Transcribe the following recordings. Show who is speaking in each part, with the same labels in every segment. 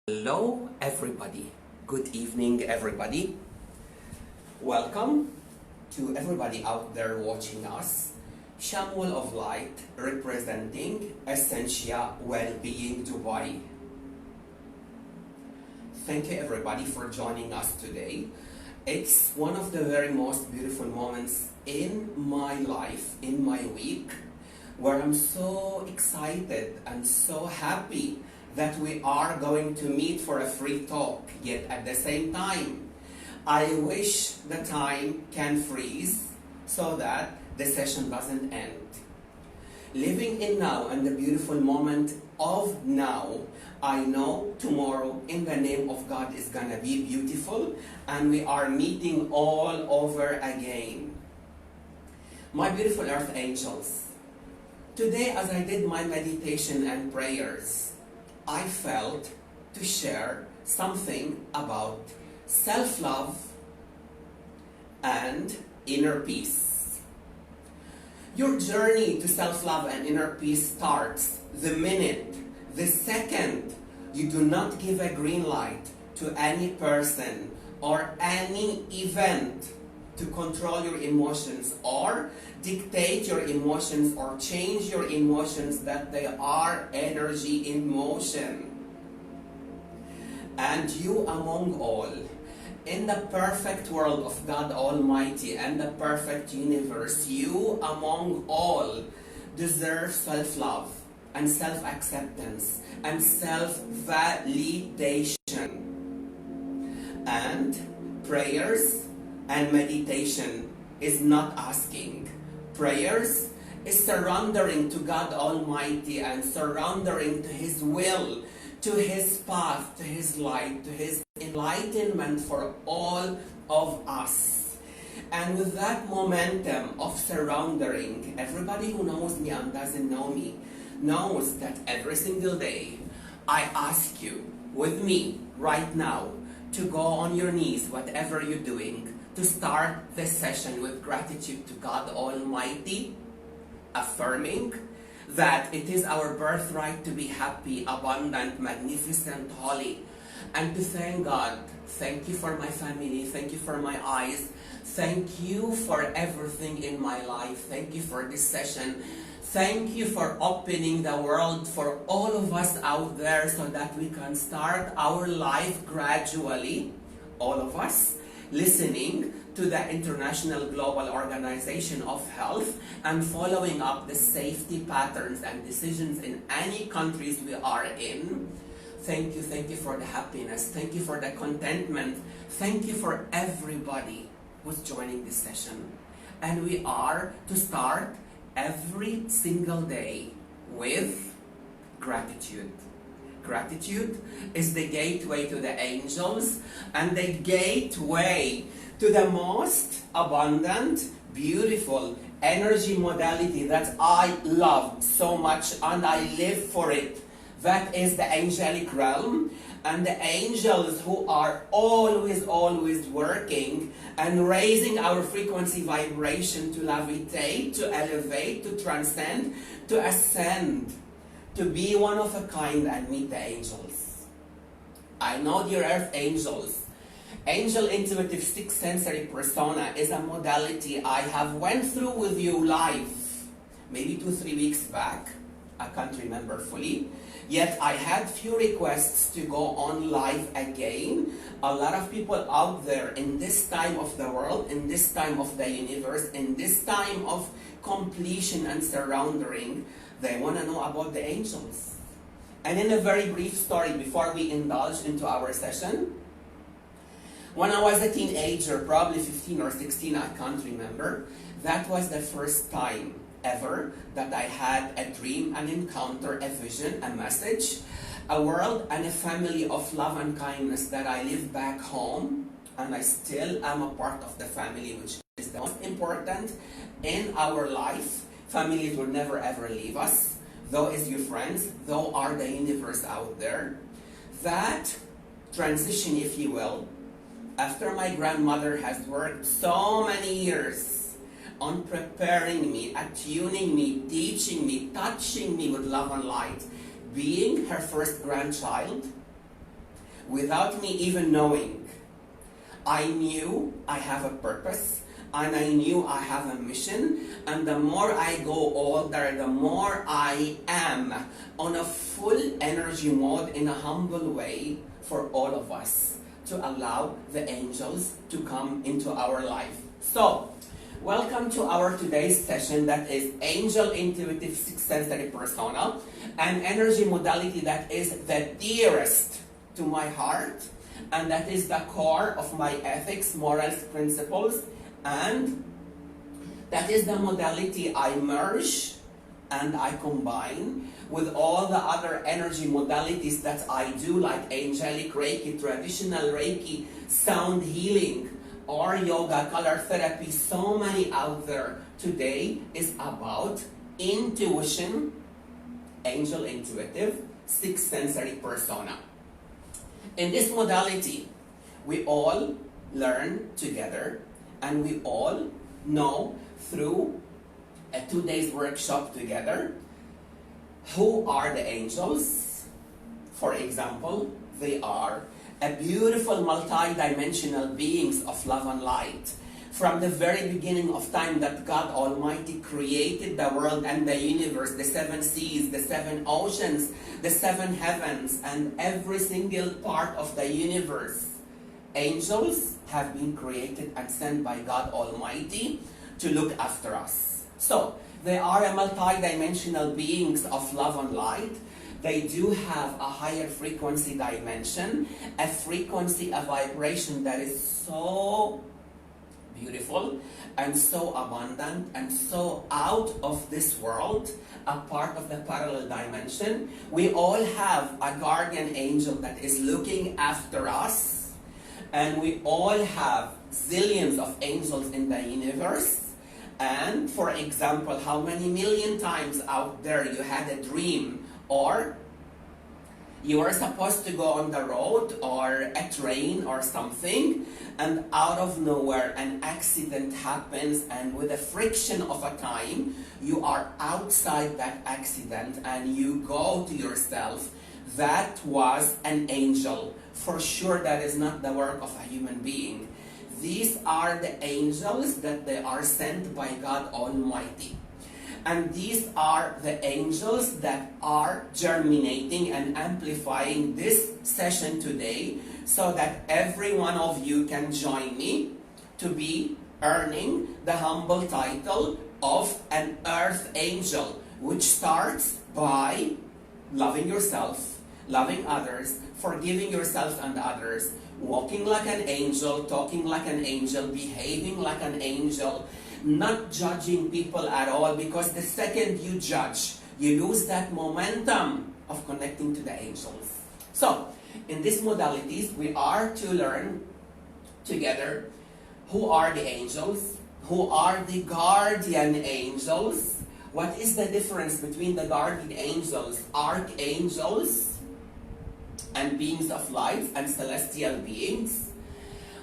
Speaker 1: Hello everybody, good evening everybody. Welcome to everybody out there watching us. Chamuel of Light representing Essentia Wellbeing Dubai. Thank you everybody for joining us today. It's one of the very most beautiful moments in my life, in my week, where I'm so excited and so happy that we are going to meet for a free talk, yet at the same time, I wish the time can freeze so that the session doesn't end. Living in now and the beautiful moment of now, I know tomorrow in the name of God is gonna be beautiful and we are meeting all over again. My beautiful earth angels, today as I did my meditation and prayers, I felt to share something about self-love and inner peace. Your journey to self-love and inner peace starts the minute, the second you do not give a green light to any person or any event to control your emotions or dictate your emotions or change your emotions, that they are energy in motion. And you among all, in the perfect world of God Almighty and the perfect universe, you among all deserve self-love and self-acceptance and self-validation. And prayers and meditation is not asking. Prayers is surrendering to God Almighty and surrendering to His will, to His path, to His light, to His enlightenment for all of us. And with that momentum of surrendering, everybody who knows me and doesn't know me knows that every single day I ask you with me right now to go on your knees, whatever you're doing, to start this session with gratitude to God Almighty, affirming that it is our birthright to be happy, abundant, magnificent, holy, and to thank God. Thank you for my family, thank you for my eyes, thank you for everything in my life, thank you for this session, thank you for opening the world for all of us out there so that we can start our life gradually, all of us, listening to the International Global Organization of Health and following up the safety patterns and decisions in any countries we are in. Thank you for the happiness, thank you for the contentment, thank you for everybody who's joining this session. And we are to start every single day with gratitude. Gratitude is the gateway to the angels and the gateway to the most abundant, beautiful energy modality that I love so much and I live for it. That is the angelic realm, and the angels who are always working and raising our frequency vibration to levitate, to elevate, to transcend, to ascend, to be one of a kind and meet the angels. I know, dear earth angels, angel intuitive sixth sensory persona is a modality I have went through with you live maybe 2-3 weeks back. I can't remember fully, yet I had few requests to go on live again. A lot of people out there in this time of the world, in this time of the universe, in this time of completion and surrendering, they want to know about the angels. And in a very brief story before we indulge into our session, when I was a teenager, probably 15 or 16, I can't remember, that was the first time ever that I had a dream, an encounter, a vision, a message, a world and a family of love and kindness that I live back home, and I still am a part of the family, which is the most important in our life. Families will never ever leave us, though is your friends, though are the universe out there. That transition, if you will, after my grandmother has worked so many years on preparing me, attuning me, teaching me, touching me with love and light, being her first grandchild, without me even knowing. I knew I have a purpose, and I knew I have a mission, and the more I go older, the more I am on a full energy mode in a humble way for all of us to allow the angels to come into our life. So, welcome to our today's session that is Angel Intuitive Sixth Sensory Persona, an energy modality that is the dearest to my heart, and that is the core of my ethics, morals, principles, and that is the modality I merge and I combine with all the other energy modalities that I do, like Angelic Reiki, traditional Reiki, sound healing, or yoga, color therapy. So many out there. Today is about intuition, Angel Intuitive, Sixth Sensory Persona. In this modality, we all learn together, and we all know through a 2 days workshop together who are the angels. For example, they are a beautiful multi-dimensional beings of love and light. From the very beginning of time that God Almighty created the world and the universe, the 7 seas, the 7 oceans, the 7 heavens, and every single part of the universe, angels have been created and sent by God Almighty to look after us. So, they are a multi-dimensional beings of love and light. They do have a higher frequency dimension, a frequency, a vibration that is so beautiful and so abundant and so out of this world, a part of the parallel dimension. We all have a guardian angel that is looking after us, and we all have zillions of angels in the universe. And for example, how many million times out there you had a dream, or you were supposed to go on the road or a train or something, and out of nowhere an accident happens, and with a friction of a time you are outside that accident, and you go to yourself, that was an angel. For sure that is not the work of a human being. These are the angels that they are sent by God Almighty. And these are the angels that are germinating and amplifying this session today, so that every one of you can join me to be earning the humble title of an earth angel, which starts by loving yourself, loving others, forgiving yourself and others, walking like an angel, talking like an angel, behaving like an angel, not judging people at all, because the second you judge, you lose that momentum of connecting to the angels. So, in these modalities, we are to learn together who are the angels, who are the guardian angels, what is the difference between the guardian angels, archangels, and beings of light, and celestial beings.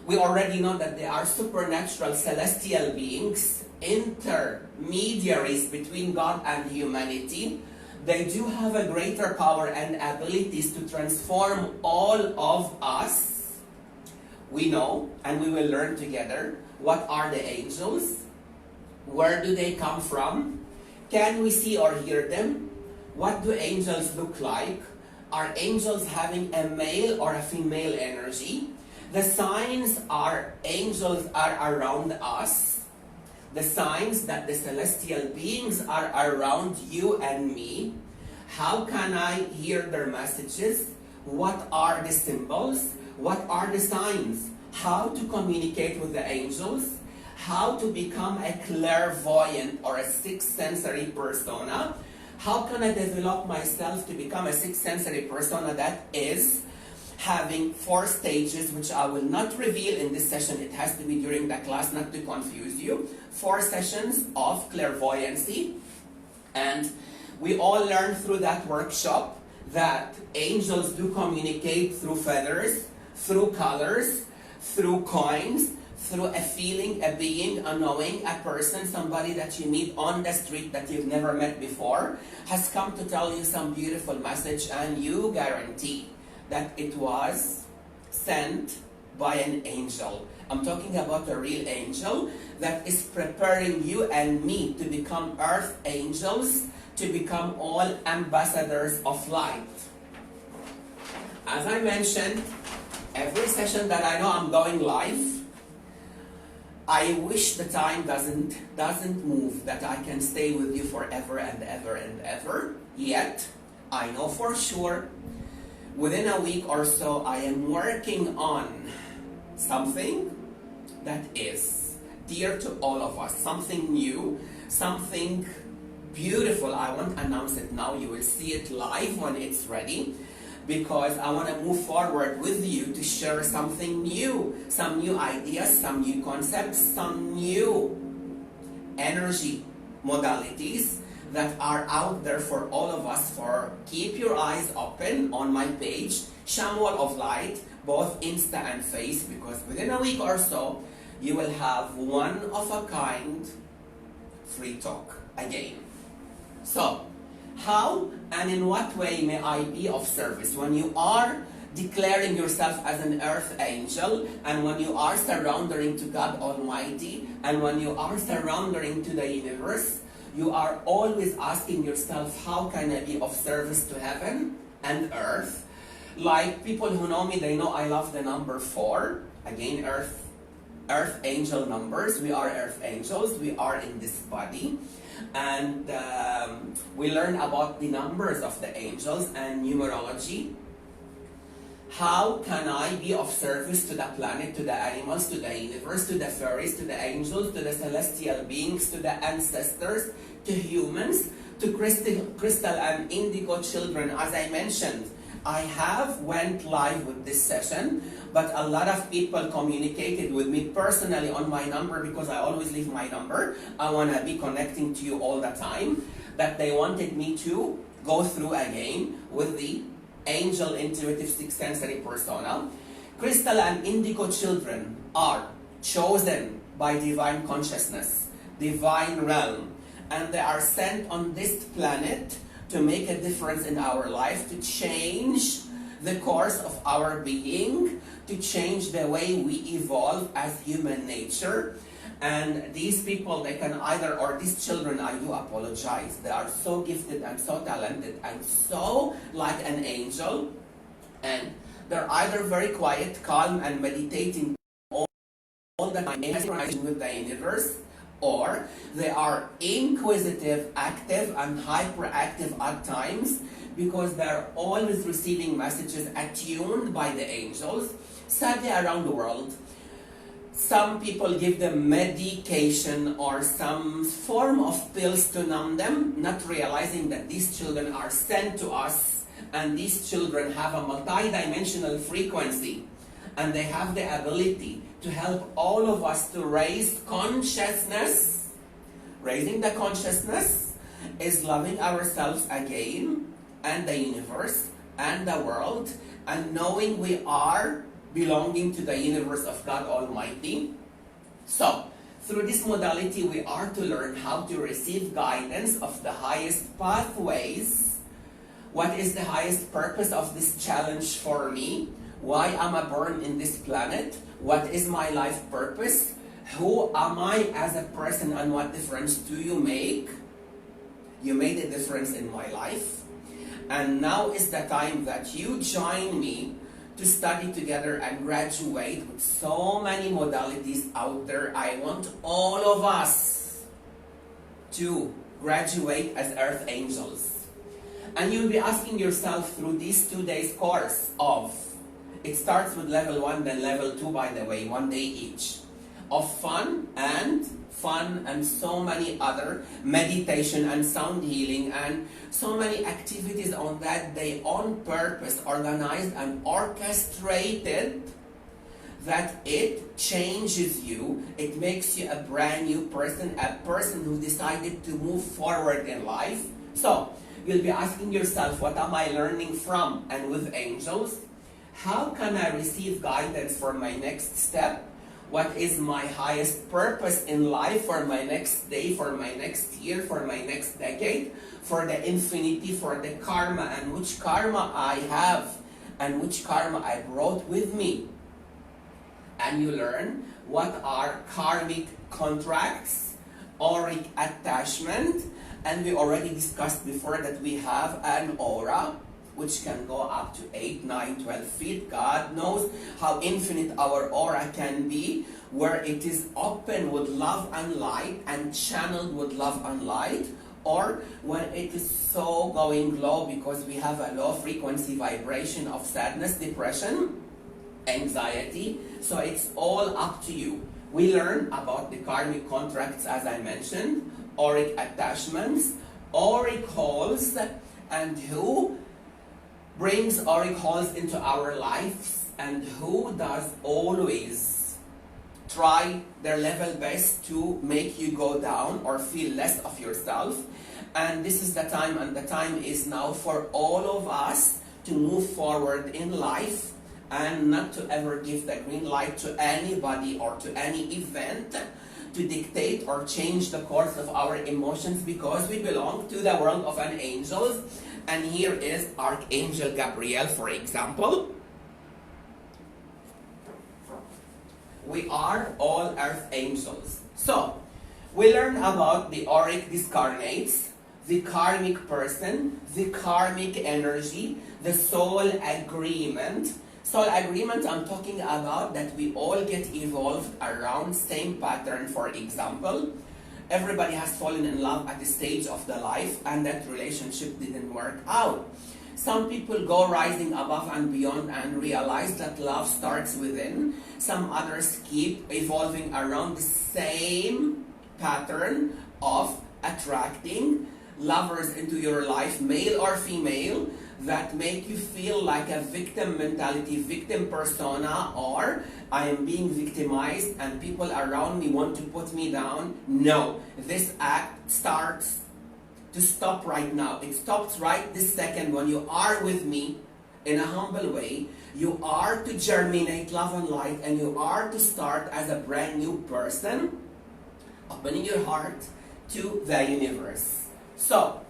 Speaker 1: We already know that they are supernatural celestial beings, intermediaries between God and humanity. They do have a greater power and abilities to transform all of us. We know, and we will learn together, what are the angels? Where do they come from? Can we see or hear them? What do angels look like? Are angels having a male or a female energy? The signs are angels are around us. The signs that the celestial beings are around you and me. How can I hear their messages? What are the symbols? What are the signs? How to communicate with the angels? How to become a clairvoyant or a sixth sensory persona? How can I develop myself to become a sixth sensory persona that is having 4 stages, which I will not reveal in this session. It has to be during the class, not to confuse you. 4 sessions of clairvoyancy. And we all learned through that workshop that angels do communicate through feathers, through colors, through coins, through a feeling, a being, a knowing, a person, somebody that you meet on the street that you've never met before, has come to tell you some beautiful message, and you guarantee that it was sent by an angel. I'm talking about a real angel that is preparing you and me to become earth angels, to become all ambassadors of light. As I mentioned, every session that I know I'm going live, I wish the time doesn't move, that I can stay with you forever and ever and ever. Yet, I know for sure, within a week or so, I am working on something that is dear to all of us, something new, something beautiful. I won't announce it now, you will see it live when it's ready, because I want to move forward with you to share something new, some new ideas, some new concepts, some new energy modalities that are out there for all of us. For keep your eyes open on my page, Chamuel of Light, both Insta and Face, because within a week or so, you will have one of a kind free talk again. So, how and in what way may I be of service? When you are declaring yourself as an earth angel, and when you are surrendering to God Almighty, and when you are surrendering to the universe, you are always asking yourself, how can I be of service to heaven and earth? Like people who know me, they know I love the number 4. Again, earth angel numbers. We are earth angels. We are in this body. And we learn about the numbers of the angels and numerology. How can I be of service to the planet, to the animals, to the universe, to the fairies, to the angels, to the celestial beings, to the ancestors, to humans, to crystal and indigo children? As I mentioned, I have went live with this session, but a lot of people communicated with me personally on my number, because I always leave my number. I want to be connecting to you all the time, that they wanted me to go through again with the angel intuitive sixth sensory persona. Crystal and indigo children are chosen by divine consciousness, divine realm, and they are sent on this planet to make a difference in our life, to change the course of our being, to change the way we evolve as human nature. And these people, they can either, or these children, I do apologize, they are so gifted and so talented and so like an angel, and they're either very quiet, calm, and meditating all the time with the universe, or they are inquisitive, active, and hyperactive at times, because they're always receiving messages attuned by the angels. Sadly, around the world, some people give them medication or some form of pills to numb them, not realizing that these children are sent to us, and these children have a multidimensional frequency, and they have the ability to help all of us to raise consciousness. Raising the consciousness is loving ourselves again, and the universe, and the world, and knowing we are belonging to the universe of God Almighty. So, through this modality, we are to learn how to receive guidance of the highest pathways. What is the highest purpose of this challenge for me? Why am I born in this planet? What is my life purpose? Who am I as a person, and what difference do you make? You made a difference in my life. And now is the time that you join me to study together and graduate with so many modalities out there. I want all of us to graduate as earth angels. And you'll be asking yourself through these 2 days course of, it starts with level 1, then level 2, by the way, 1 day each, of fun and so many other meditation and sound healing and so many activities on that day on purpose, organized and orchestrated, that it changes you. It makes you a brand new person, a person who decided to move forward in life. So you'll be asking yourself, what am I learning from and with angels? How can I receive guidance for my next step? What is my highest purpose in life for my next day, for my next year, for my next decade, for the infinity, for the karma, and which karma I have and which karma I brought with me. And you learn what are karmic contracts, auric attachment, and we already discussed before that we have an aura which can go up to 8, 9, 12 feet. God knows how infinite our aura can be, where it is open with love and light and channeled with love and light, or when it is so going low because we have a low frequency vibration of sadness, depression, anxiety. So it's all up to you. We learn about the karmic contracts, as I mentioned, auric attachments, auric holes, and who brings auric holes into our lives, and who does always try their level best to make you go down or feel less of yourself. And this is the time, and the time is now for all of us to move forward in life and not to ever give the green light to anybody or to any event to dictate or change the course of our emotions, because we belong to the world of an angels. And here is Archangel Gabriel, for example. We are all earth angels. So, we learn about the auric discarnates, the karmic person, the karmic energy, the soul agreement. Soul agreement, I'm talking about that we all get evolved around same pattern. For example, everybody has fallen in love at the stage of the life and that relationship didn't work out. Some people go rising above and beyond and realize that love starts within. Some others keep evolving around the same pattern of attracting lovers into your life, male or female, that make you feel like a victim mentality, victim persona, or I am being victimized and people around me want to put me down. No, this act starts to stop right now. It stops right this second when you are with me in a humble way. You are to germinate love and light, and you are to start as a brand new person, opening your heart to the universe. So,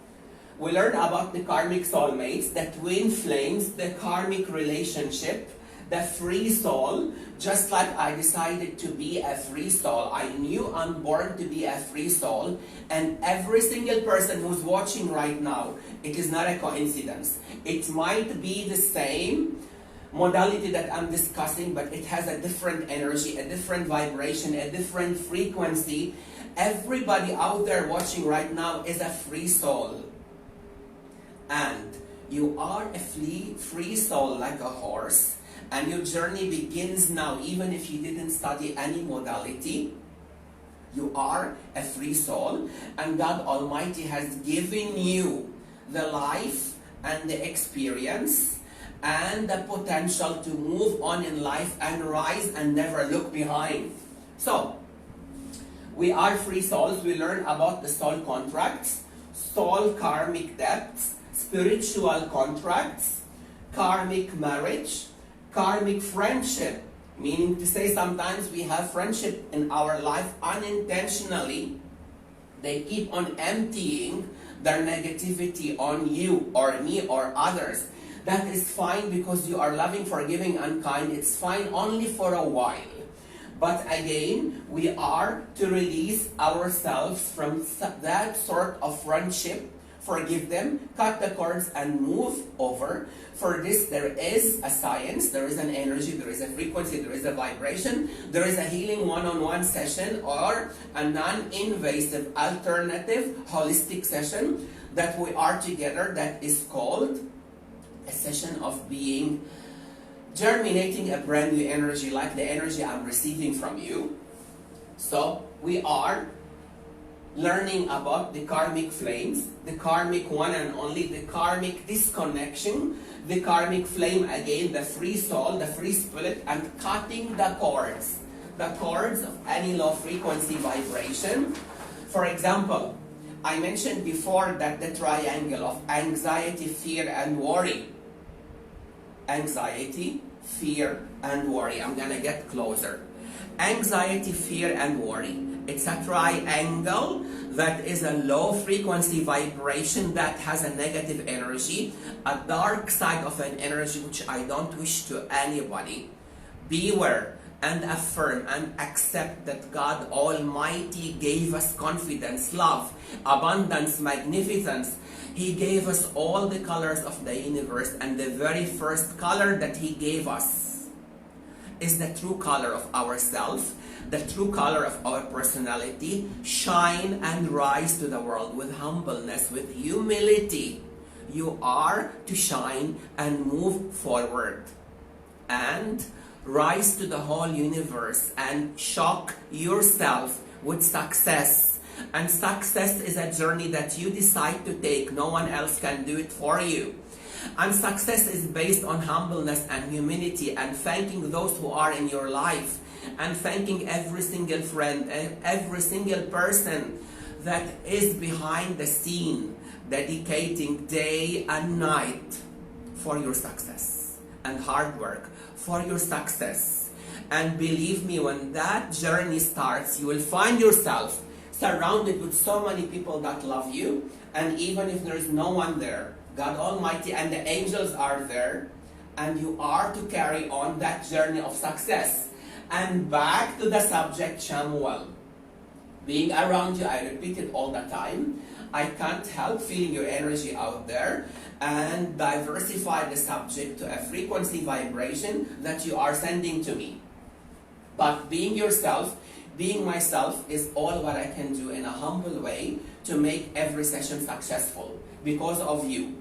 Speaker 1: we learn about the karmic soulmates, the twin flames, the karmic relationship, the free soul. Just like I decided to be a free soul, I knew I'm born to be a free soul, and every single person who's watching right now, it is not a coincidence. It might be the same modality that I'm discussing, but it has a different energy, a different vibration, a different frequency. Everybody out there watching right now is a free soul. And you are a free soul like a horse, and your journey begins now. Even if you didn't study any modality, you are a free soul, and God Almighty has given you the life and the experience and the potential to move on in life and rise and never look behind. So, we are free souls. We learn about the soul contracts, soul karmic debts, spiritual contracts, karmic marriage, karmic friendship, meaning to say sometimes we have friendship in our life unintentionally. They keep on emptying their negativity on you or me or others. That is fine because you are loving, forgiving, and kind. It's fine only for a while. But again, we are to release ourselves from that sort of friendship, forgive them, cut the cords, and move over. For this, there is a science, there is an energy, there is a frequency, there is a vibration, there is a healing one-on-one session or a non-invasive alternative holistic session that we are together, that is called a session of being, germinating a brand new energy like the energy I'm receiving from you. So we are learning about the karmic flames, the karmic one and only, the karmic disconnection, the karmic flame again, the free soul, the free spirit, and cutting the cords of any low frequency vibration. For example, I mentioned before that the triangle of anxiety, fear, and worry. Anxiety, fear, and worry. I'm gonna get closer. Anxiety, fear, and worry. It's a triangle that is a low frequency vibration that has a negative energy, a dark side of an energy which I don't wish to anybody. Beware and affirm and accept that God Almighty gave us confidence, love, abundance, magnificence. He gave us all the colors of the universe, and the very first color that He gave us is the true color of ourself, the true color of our personality. Shine and rise to the world with humbleness, with humility. You are to shine and move forward and rise to the whole universe and shock yourself with success. And success is a journey that you decide to take. No one else can do it for you. And success is based on humbleness and humility, and thanking those who are in your life, and thanking every single friend and every single person that is behind the scene, dedicating day and night for your success, and hard work for your success. And believe me, when that journey starts, you will find yourself surrounded with so many people that love you. And even if there is no one there, God Almighty and the angels are there, and you are to carry on that journey of success. And back to the subject, Chamuel. Being around you, I repeat it all the time, I can't help feeling your energy out there, and diversify the subject to a frequency vibration that you are sending to me. But being yourself, being myself, is all what I can do in a humble way to make every session successful because of you.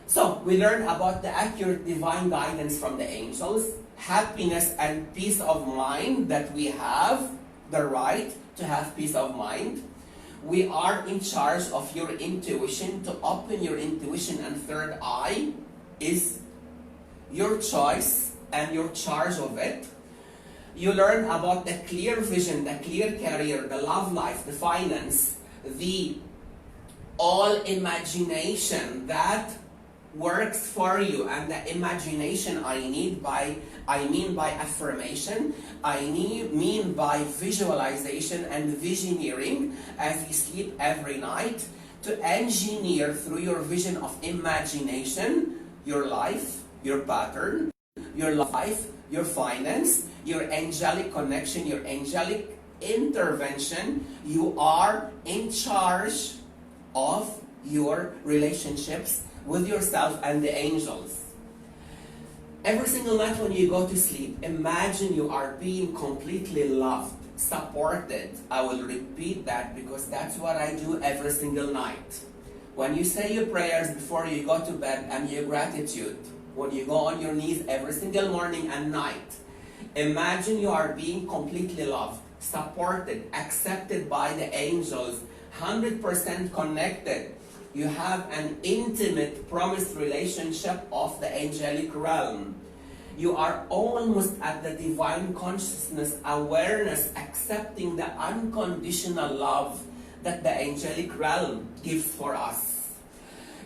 Speaker 1: So we learn about the accurate divine guidance from the angels, happiness and peace of mind, that we have the right to have peace of mind. We are in charge of your intuition. To open your intuition and third eye is your choice and your charge of it. You learn about the clear vision, the clear career, the love life, the finance, the all imagination that works for you. And the imagination I mean by affirmation, mean by visualization and visioneering as you sleep every night, to engineer through your vision of imagination your life, your pattern, your life, your finance, your angelic connection, your angelic intervention. You are in charge of your relationships with yourself and the angels. Every single night when you go to sleep, imagine you are being completely loved, supported. I will repeat that because that's what I do every single night. When you say your prayers before you go to bed and your gratitude, when you go on your knees every single morning and night, imagine you are being completely loved, supported, accepted by the angels, 100% connected. You have an intimate, promised relationship of the angelic realm. You are almost at the divine consciousness, awareness, accepting the unconditional love that the angelic realm gives for us.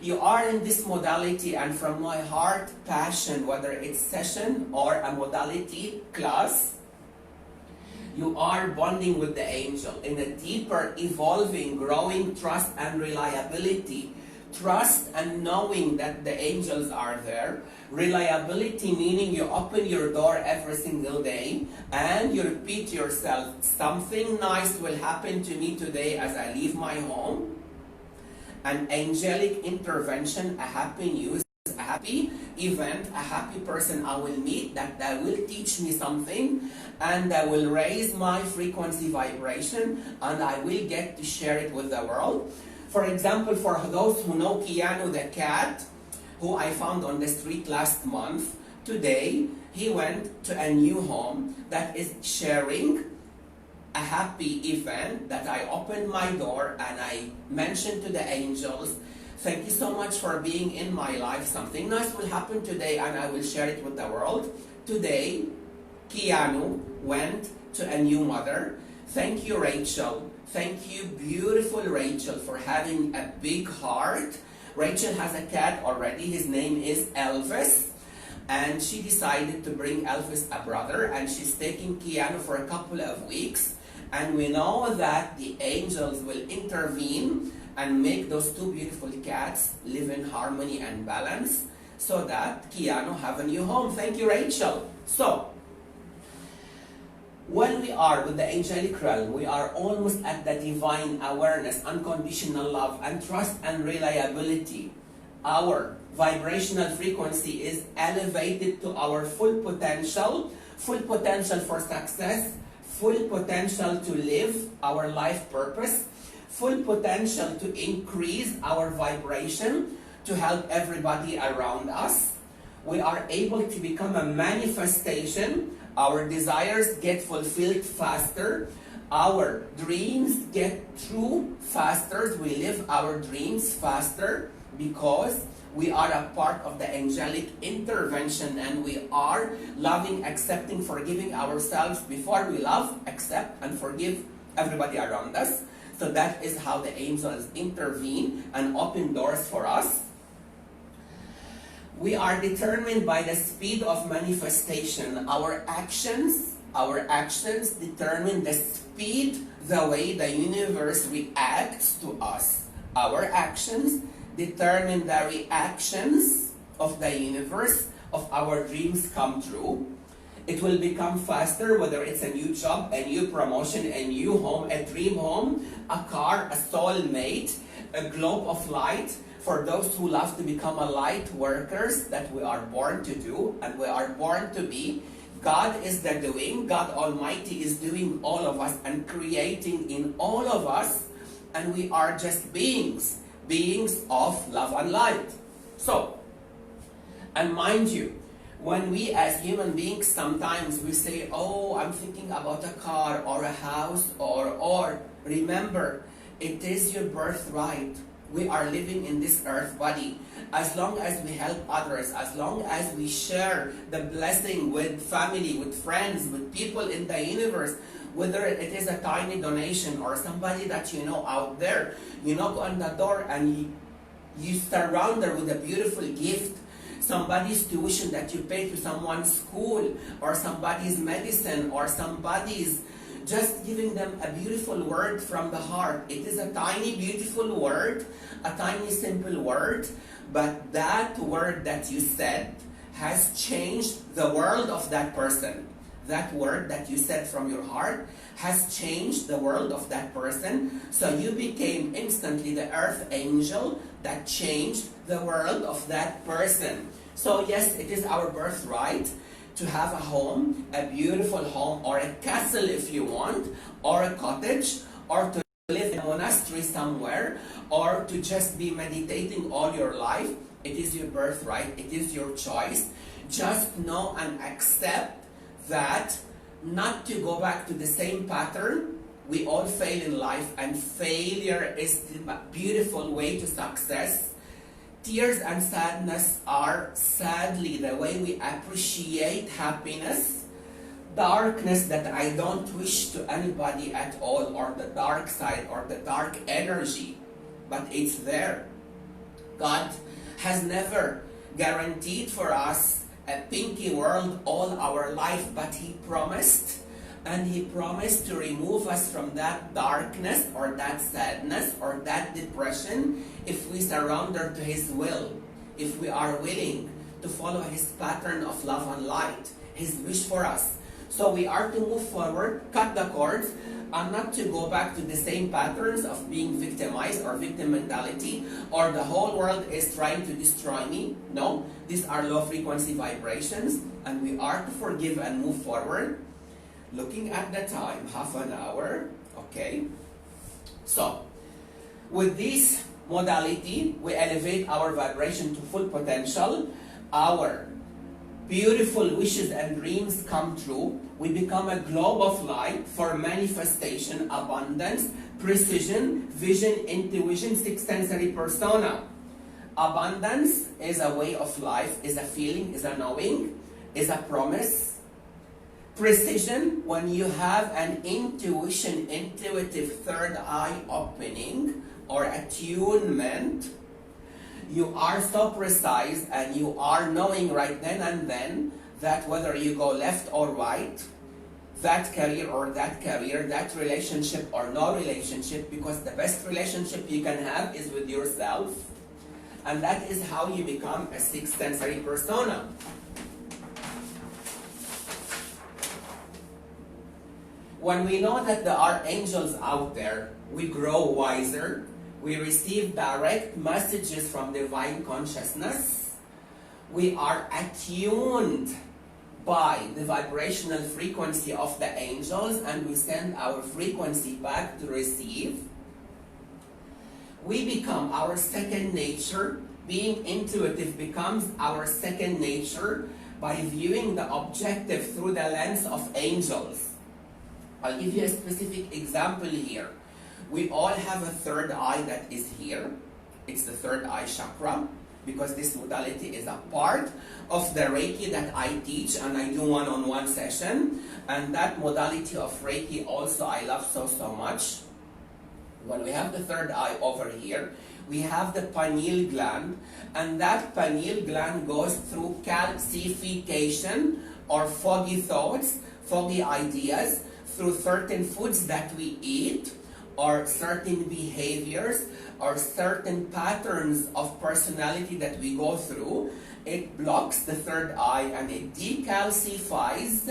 Speaker 1: You are in this modality, and from my heart, passion, whether it's session or a modality class, you are bonding with the angel in a deeper, evolving, growing trust and reliability. Trust and knowing that the angels are there. Reliability meaning you open your door every single day and you repeat to yourself, something nice will happen to me today as I leave my home. An angelic intervention, a happy news, a happy event, a happy person I will meet that will teach me something, and that will raise my frequency vibration, and I will get to share it with the world. For example, for those who know Keanu the cat, who I found on the street last month, today he went to a new home that is sharing a happy event, that I opened my door and I mentioned to the angels, thank you so much for being in my life. Something nice will happen today and I will share it with the world. Today, Keanu went to a new mother. Thank you, Rachel. Thank you, beautiful Rachel, for having a big heart. Rachel has a cat already. His name is Elvis. and she decided to bring Elvis a brother, and she's taking Keanu for a couple of weeks. And we know that the angels will intervene and make those two beautiful cats live in harmony and balance so that Keanu have a new home. Thank you, Rachel. So, when we are with the angelic realm, we are almost at the divine awareness, unconditional love, and trust and reliability. Our vibrational frequency is elevated to our full potential for success, full potential to live our life purpose, full potential to increase our vibration to help everybody around us. We are able to become a manifestation. Our desires get fulfilled faster. Our dreams get true faster. We live our dreams faster because we are a part of the angelic intervention, and we are loving, accepting, forgiving ourselves before we love, accept, and forgive everybody around us. So that is how the angels intervene and open doors for us. We are determined by the speed of manifestation. Our actions determine the speed, the way the universe reacts to us. Our actions determine the reactions of the universe, of our dreams come true. It will become faster, whether it's a new job, a new promotion, a new home, a dream home, a car, a soulmate, a globe of light. For those who love to become a light workers that we are born to do and we are born to be, God is the doing. God Almighty is doing all of us and creating in all of us, and we are just beings of love and light. So, and mind you, when we as human beings sometimes we say, oh, I'm thinking about a car or a house or remember, it is your birthright. We are living in this earth body. As long as we help others, as long as we share the blessing with family, with friends, with people in the universe, whether it is a tiny donation or somebody that you know out there, you knock on the door and you surround her with a beautiful gift, somebody's tuition that you pay to someone's school, or somebody's medicine, or somebody's just giving them a beautiful word from the heart. It is a tiny beautiful word, a tiny simple word, but that word that you said has changed the world of that person. That word that you said from your heart has changed the world of that person. So you became instantly the earth angel that changed the world of that person. So yes, it is our birthright to have a home, a beautiful home, or a castle if you want, or a cottage, or to live in a monastery somewhere, or to just be meditating all your life. It is your birthright. It is your choice. Just know and accept that not to go back to the same pattern. We all fail in life, and failure is the beautiful way to success. Tears and sadness are sadly the way we appreciate happiness. Darkness that I don't wish to anybody at all, or the dark side or the dark energy, but it's there. God has never guaranteed for us a pinky world all our life, but He promised, and He promised to remove us from that darkness or that sadness or that depression if we surrender to His will, if we are willing to follow His pattern of love and light, His wish for us. So we are to move forward, cut the cords, and not to go back to the same patterns of being victimized or victim mentality, or the whole world is trying to destroy me. No, these are low frequency vibrations, and we are to forgive and move forward. Looking at the time, half an hour, okay? So, with this modality, we elevate our vibration to full potential. Our beautiful wishes and dreams come true. We become a globe of light for manifestation, abundance, precision, vision, intuition, sixth sensory persona. Abundance is a way of life, is a feeling, is a knowing, is a promise. Precision, when you have an intuition, intuitive third eye opening or attunement, You are so precise, and you are knowing right then and then that whether you go left or right, that career or that career, that relationship or no relationship, because the best relationship you can have is with yourself. And that is how you become a sixth sensory persona. When we know that there are angels out there, we grow wiser. We receive direct messages from divine consciousness. We are attuned by the vibrational frequency of the angels, and we send our frequency back to receive. We become our second nature. Being intuitive becomes our second nature by viewing the objective through the lens of angels. I'll give you a specific example here. We all have a third eye that is here. It's the third eye chakra, because this modality is a part of the Reiki that I teach, and I do one-on-one session. And that modality of Reiki also I love so much. When we have the third eye over here, we have the pineal gland, and that pineal gland goes through calcification or foggy thoughts, foggy ideas, through certain foods that we eat, or certain behaviors, or certain patterns of personality that we go through. It blocks the third eye, and it calcifies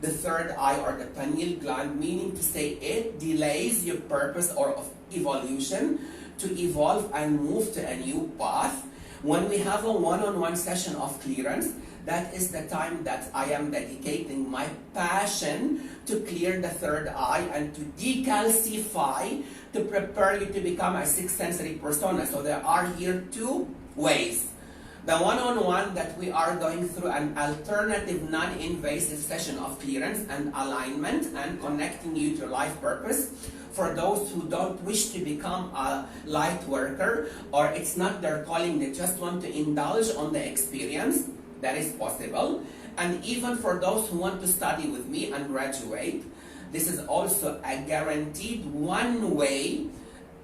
Speaker 1: the third eye or the pineal gland, meaning to say it delays your purpose or of evolution to evolve and move to a new path. When we have a one-on-one session of clearance, that is the time that I am dedicating my passion to clear the third eye and to decalcify, to prepare you to become a sixth sensory persona. So there are here two ways. The one-on-one that we are going through an alternative non-invasive session of clearance and alignment and connecting you to life purpose. For those who don't wish to become a light worker, or it's not their calling, they just want to indulge on the experience, that is possible. And even for those who want to study with me and graduate, this is also a guaranteed one way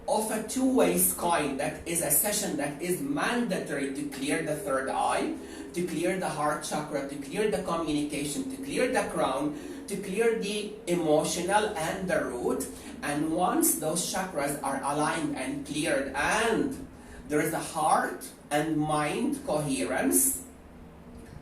Speaker 1: of a two-way coin. That is a session that is mandatory to clear the third eye, to clear the heart chakra, to clear the communication, to clear the crown, to clear the emotional and the root. And once those chakras are aligned and cleared, and there is a heart and mind coherence,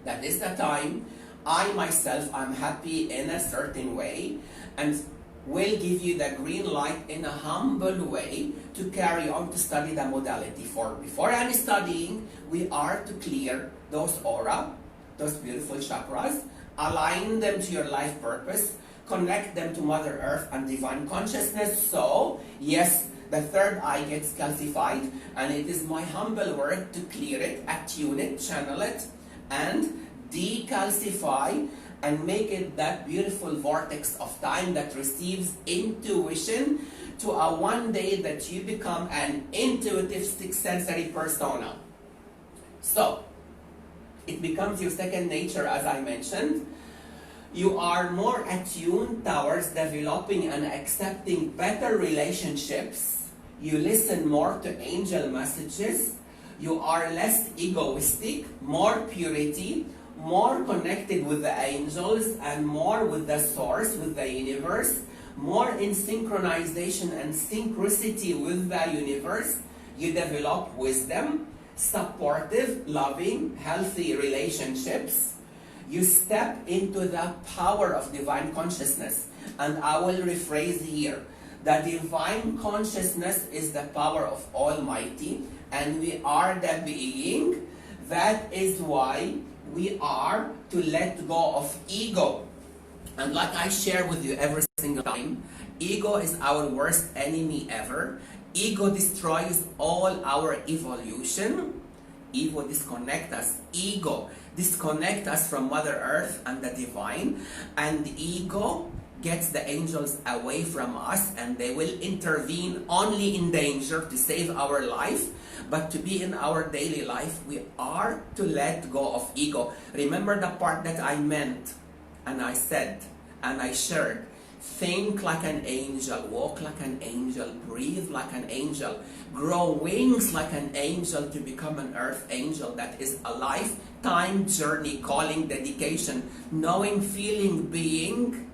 Speaker 1: that is the time I myself am happy in a certain way, and will give you the green light in a humble way to carry on to study the modality. For before any studying, we are to clear those aura, those beautiful chakras, align them to your life purpose, connect them to Mother Earth and divine consciousness. So yes, the third eye gets calcified, and it is my humble work to clear it, attune it, channel it, and decalcify, and make it that beautiful vortex of time that receives intuition to a one day that you become an intuitive sixth sensory persona. So it becomes your second nature, as I mentioned. You are more attuned towards developing and accepting better relationships. You listen more to angel messages. You are less egoistic, more purity, more connected with the angels, and more with the source, with the universe, more in synchronization and synchronicity with the universe. You develop wisdom, supportive, loving, healthy relationships. You step into the power of divine consciousness. And I will rephrase here. The divine consciousness is the power of Almighty, and we are the being. That is why we are to let go of ego. And like I share with you every single time, ego is our worst enemy ever. Ego destroys all our evolution. Ego disconnects us. Ego disconnects us from Mother Earth and the divine. And ego gets the angels away from us, and they will intervene only in danger to save our life. But to be in our daily life, we are to let go of ego. Remember the part that I meant, and I said, and I shared. think like an angel, walk like an angel, breathe like an angel, grow wings like an angel to become an earth angel. That is a lifetime journey, calling, dedication, knowing, feeling, being.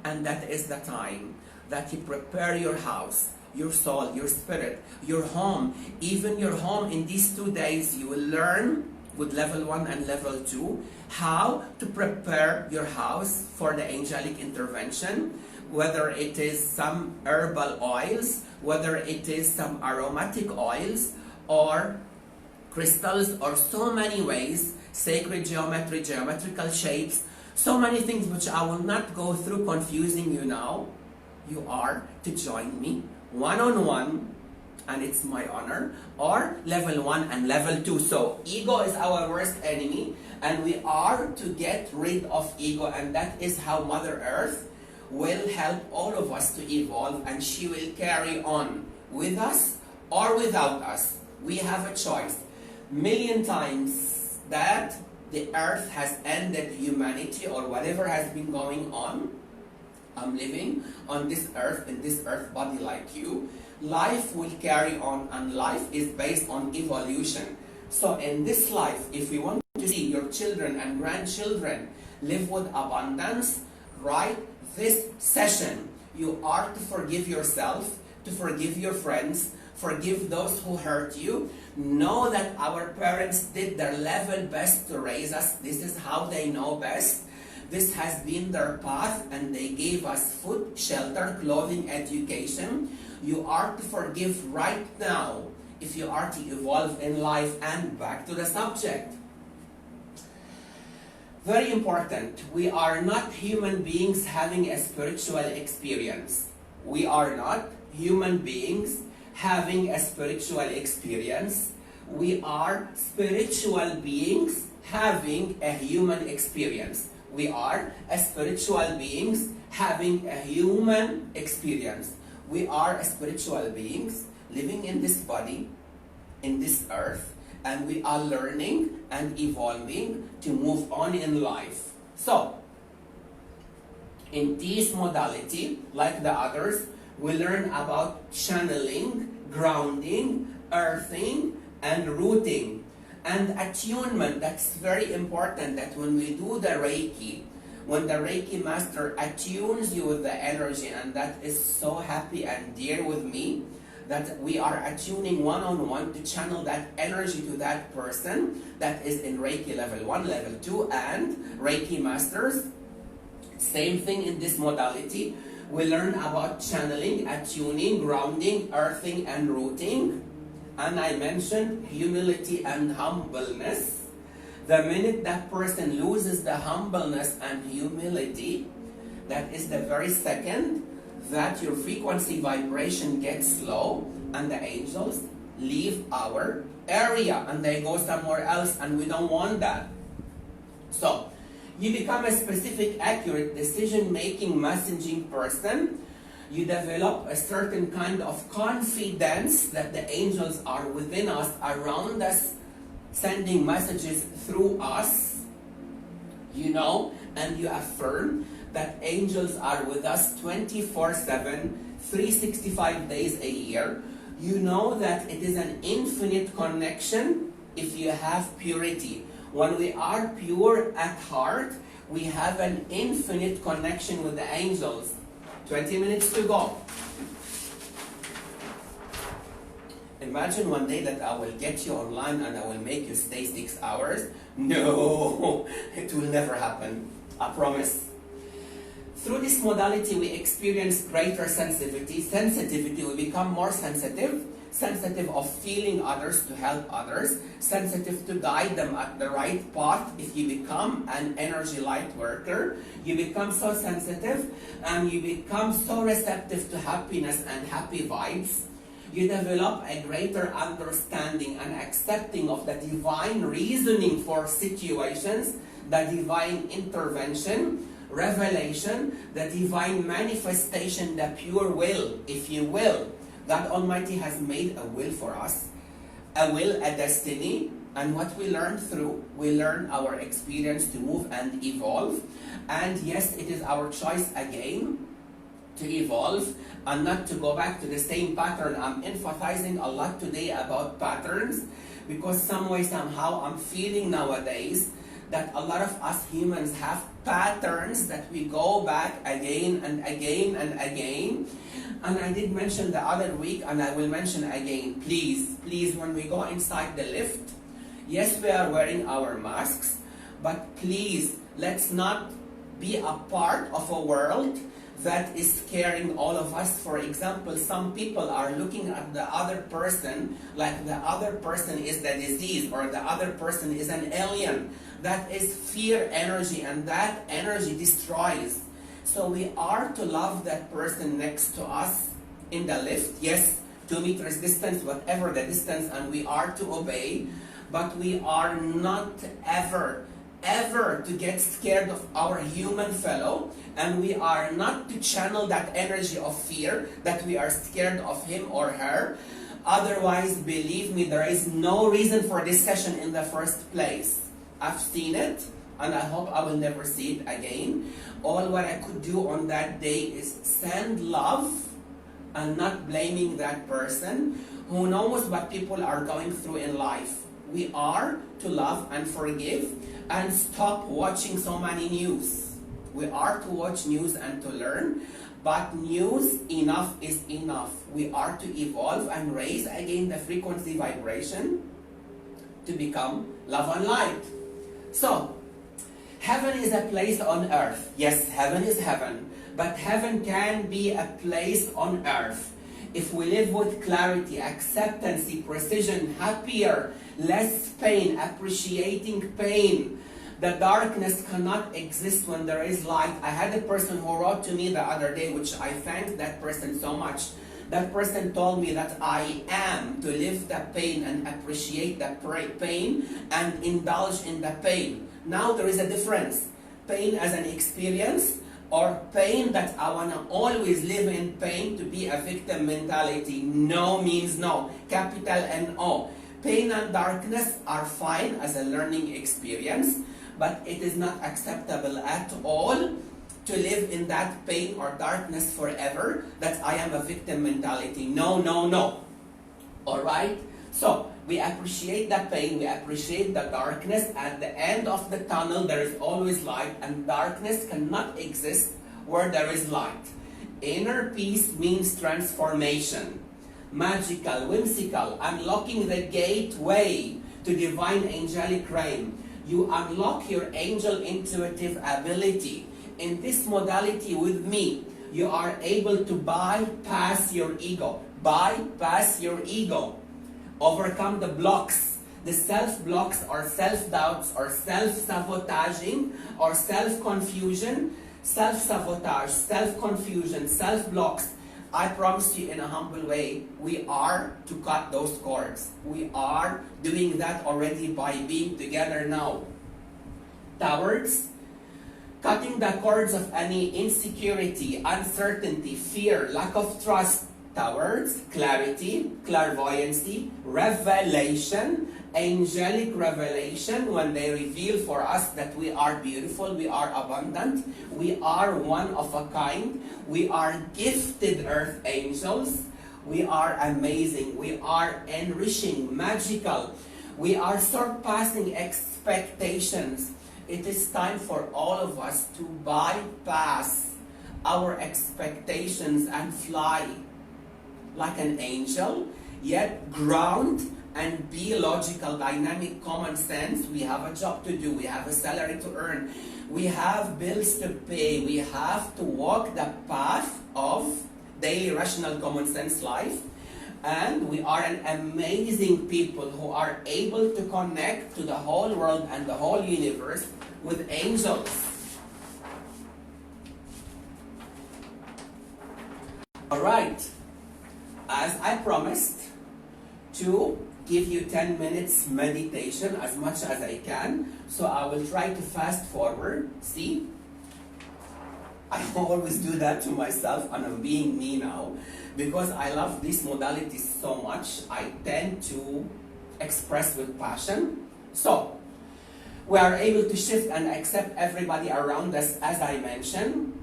Speaker 1: And that is the time that you prepare your house, your soul, your spirit, your home. Even your home, in these 2 days you will learn with level 1 and level 2 how to prepare your house for the angelic intervention, whether it is some herbal oils, whether it is some aromatic oils or crystals, or so many ways, sacred geometry, geometrical shapes, so many things which I will not go through confusing you now. You are to join me one-on-one, and it's my honor, or level 1 and level 2. So ego is our worst enemy, and we are to get rid of ego, and that is how Mother Earth will help all of us to evolve, and she will carry on with us or without us. We have a choice. Million times that the earth has ended humanity or whatever has been going on. I'm living on this earth, in this earth body like you. Life will carry on, and life is based on evolution. So in this life, if we want to see your children and grandchildren live with abundance, right, this session, you are to forgive yourself, to forgive your friends, forgive those who hurt you. Know that our parents did their level best to raise us. This is how they know best. This has been their path, and they gave us food, shelter, clothing, education. You are to forgive right now if you are to evolve in life. And back to the subject. Very important. We are not human beings having a spiritual experience. We are not human beings having a spiritual experience. We are spiritual beings having a human experience. We are spiritual beings having a human experience. We are spiritual beings living in this body, in this earth, and we are learning and evolving to move on in life. So, in this modality, like the others, we learn about channeling, grounding, earthing, and rooting. And attunement, that's very important, that when we do the Reiki, when the Reiki master attunes you with the energy, and that is so happy and dear with me, that we are attuning one-on-one to channel that energy to that person that is in Reiki level 1, level 2, and Reiki masters. Same thing in this modality. We learn about channeling, attuning, grounding, earthing, and rooting. And I mentioned humility and humbleness. The minute that person loses the humbleness and humility, that is the very second that your frequency vibration gets low, and the angels leave our area and they go somewhere else, and we don't want that. So, you become a specific, accurate, decision-making, messaging person. You develop a certain kind of confidence that the angels are within us, around us, sending messages through us, you know, and you affirm that angels are with us 24/7, 365 days a year. You know that it is an infinite connection if you have purity. When we are pure at heart, we have an infinite connection with the angels. 20 minutes to go. Imagine one day that I will get you online and I will make you stay 6 hours. No, it will never happen. I promise. Through this modality, we experience greater sensitivity. We become more sensitive of feeling others to help others, sensitive to guide them at the right path. If you become an energy light worker, you become so sensitive and you become so receptive to happiness and happy vibes. You develop a greater understanding and accepting of the divine reasoning for situations, the divine intervention, revelation, the divine manifestation, the pure will, if you will. God Almighty has made a will for us, a will, a destiny, and what we learn through, we learn our experience to move and evolve. And yes, it is our choice again to evolve and not to go back to the same pattern. I'm emphasizing a lot today about patterns because some way, somehow, I'm feeling nowadays that a lot of us humans have patterns that we go back again and again and again. And I did mention the other week, and I will mention again, please, when we go inside the lift, yes, we are wearing our masks, but please, let's not be a part of a world that is scaring all of us. For example, some people are looking at the other person like the other person is the disease or the other person is an alien. That is fear energy, and that energy destroys. So we are to love that person next to us in the lift. Yes, 2 meters distance, whatever the distance, and we are to obey. But we are not ever to get scared of our human fellow, and we are not to channel that energy of fear that we are scared of him or her. Otherwise, believe me, there is no reason for this session in the first place. I've seen it, and I hope I will never see it again. All what I could do on that day is send love and not blaming that person who knows what people are going through in life. We are to love and forgive and stop watching so many news. We are to watch news and to learn, but news, enough is enough. We are to evolve and raise again the frequency vibration to become love and light. So, heaven is a place on earth. Yes, heaven is heaven, but heaven can be a place on earth if we live with clarity, acceptance, precision, happier, less pain, appreciating pain. The darkness cannot exist when there is light. I had a person who wrote to me the other day, which I thanked that person so much. That person told me that I am to live the pain and appreciate the pain and indulge in the pain. Now there is a difference. Pain as an experience, or pain that I want to always live in pain to be a victim mentality. No means no. Capital N-O. Pain and darkness are fine as a learning experience, but it is not acceptable at all to live in that pain or darkness forever, that I am a victim mentality. No, no, no. Alright? So, we appreciate the pain, we appreciate the darkness. At the end of the tunnel, there is always light, and darkness cannot exist where there is light. Inner peace means transformation. Magical, whimsical, unlocking the gateway to divine angelic realm. You unlock your angel intuitive ability. In this modality with me, you are able to bypass your ego. Bypass your ego. Overcome the blocks, the self-blocks or self-doubts or self-sabotaging or self-confusion, self-sabotage, self-confusion, self-blocks. I promise you in a humble way, we are to cut those cords. We are doing that already by being together now. Towards cutting the cords of any insecurity, uncertainty, fear, lack of trust, towards clarity, clairvoyancy, revelation, angelic revelation, when they reveal for us that we are beautiful, we are abundant, we are one of a kind, we are gifted earth angels, we are amazing, we are enriching, magical, we are surpassing expectations. It is time for all of us to bypass our expectations and fly like an angel, yet ground and be logical, dynamic, common sense. We have a job to do, we have a salary to earn, we have bills to pay, we have to walk the path of daily rational common sense life. And we are an amazing people who are able to connect to the whole world and the whole universe with angels. Alright, as I promised to give you 10 minutes meditation as much as I can, so I will try to fast forward. See? I always do that to myself, and I'm being me now because I love this modality so much. I tend to express with passion. So, we are able to shift and accept everybody around us, as I mentioned.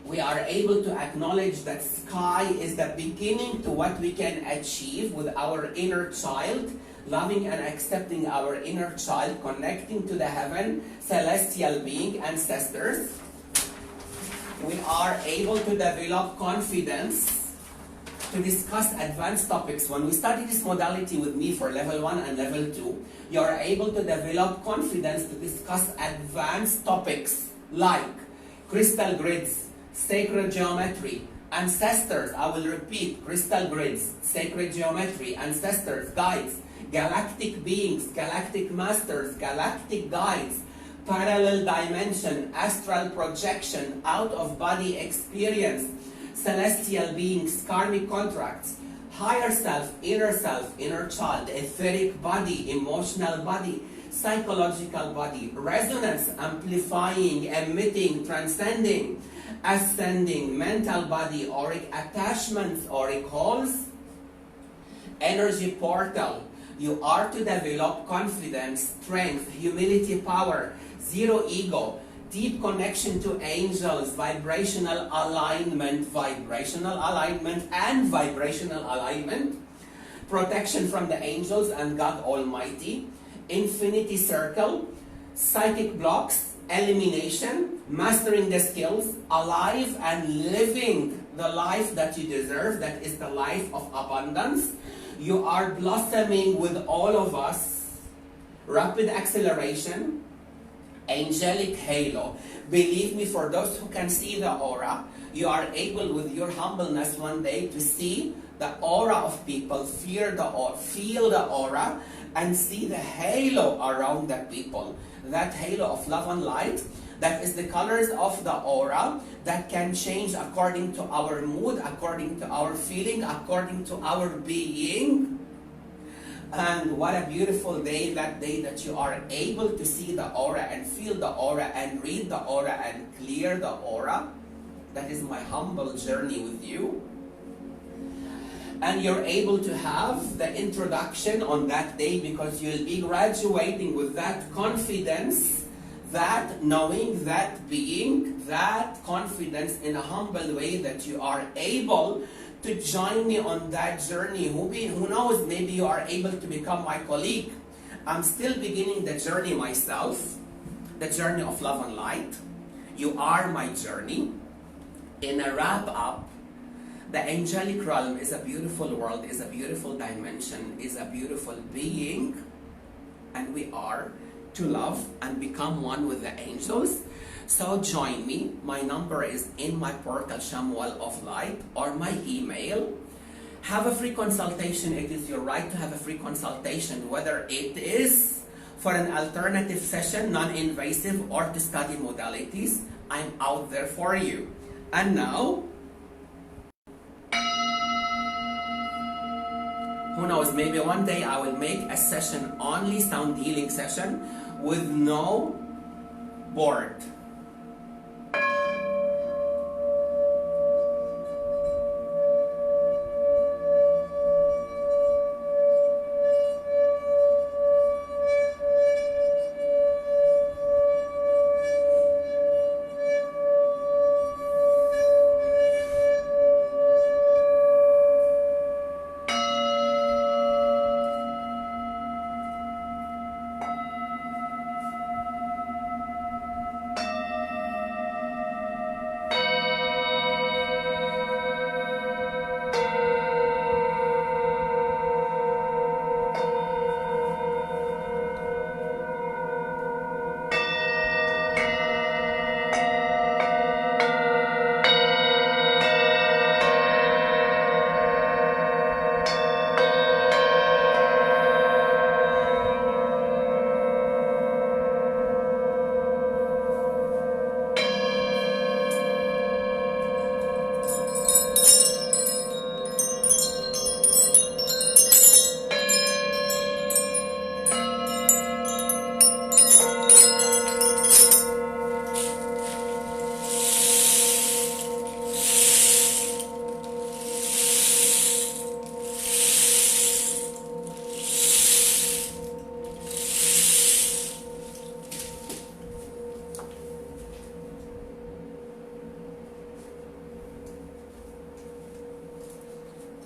Speaker 1: We are able to acknowledge that sky is the beginning to what we can achieve with our inner child, loving and accepting our inner child, connecting to the heaven, celestial being, ancestors. We are able to develop confidence to discuss advanced topics. When we study this modality with me for level 1 and level 2, you are able to develop confidence to discuss advanced topics like crystal grids, sacred geometry, ancestors. I will repeat: crystal grids, sacred geometry, ancestors, guides, galactic beings, galactic masters, galactic guides, parallel dimension, astral projection, out-of-body experience, celestial beings, karmic contracts, higher self, inner child, etheric body, emotional body, psychological body, resonance, amplifying, emitting, transcending, ascending, mental body, auric attachments, auric holes, energy portal. You are to develop confidence, strength, humility, power, zero ego, deep connection to angels, vibrational alignment, protection from the angels and God Almighty, infinity circle, psychic blocks, elimination, mastering the skills, alive and living the life that you deserve, that is the life of abundance. You are blossoming with all of us, rapid acceleration, angelic halo. Believe me, for those who can see the aura, you are able with your humbleness one day to see the aura of people, feel the aura, and see the halo around the people. That halo of love and light, that is the colors of the aura that can change according to our mood, according to our feeling, according to our being. And what a beautiful day, that day that you are able to see the aura and feel the aura and read the aura and clear the aura. That is my humble journey with you. And you're able to have the introduction on that day, because you'll be graduating with that confidence, that knowing, that being, that confidence in a humble way, that you are able to join me on that journey. Who knows, maybe you are able to become my colleague. I'm still beginning the journey myself, the journey of love and light. You are my journey. In a wrap up, the angelic realm is a beautiful world, is a beautiful dimension, is a beautiful being, and we are to love and become one with the angels. So join me. My number is in my portal, Chamuel of Light, or my email. Have a free consultation. It is your right to have a free consultation, whether it is for an alternative session, non-invasive, or to study modalities. I'm out there for you. And now, who knows, maybe one day I will make a session, only sound healing session, with no board.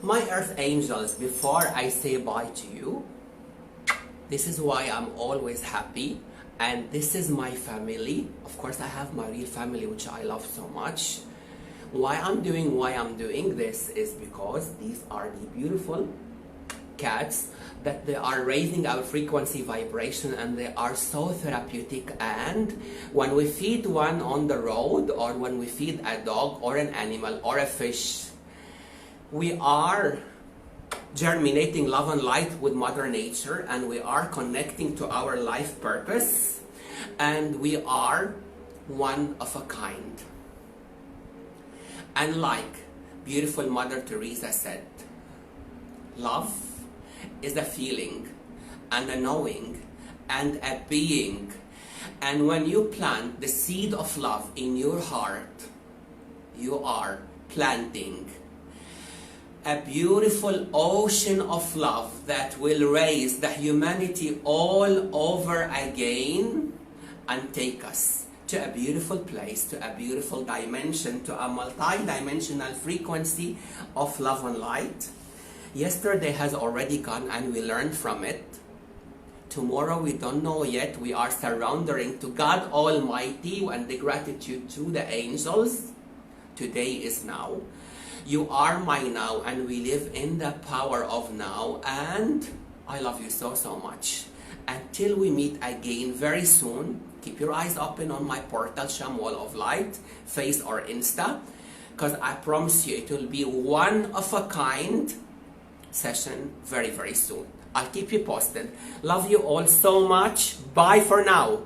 Speaker 1: My earth angels, before I say bye to you, this is why I'm always happy, and this is my family. Of course, I have my real family, which I love so much. Why I'm doing this is because these are the beautiful cats that they are raising our frequency vibration, and they are so therapeutic. And when we feed one on the road, or when we feed a dog or an animal or a fish, we are germinating love and light with Mother Nature, and we are connecting to our life purpose, and we are one of a kind. And like beautiful Mother Teresa said, love is a feeling and a knowing and a being. And when you plant the seed of love in your heart, you are planting a beautiful ocean of love that will raise the humanity all over again and take us to a beautiful place, to a beautiful dimension, to a multi-dimensional frequency of love and light. Yesterday has already gone and we learned from it. Tomorrow we don't know yet. We are surrendering to God Almighty and the gratitude to the angels. Today is now. You are my now, and we live in the power of now, and I love you so, so much. Until we meet again very soon, keep your eyes open on my portal, Chamuel of Light, Face or Insta, because I promise you it will be one of a kind session very, very soon. I'll keep you posted. Love you all so much. Bye for now.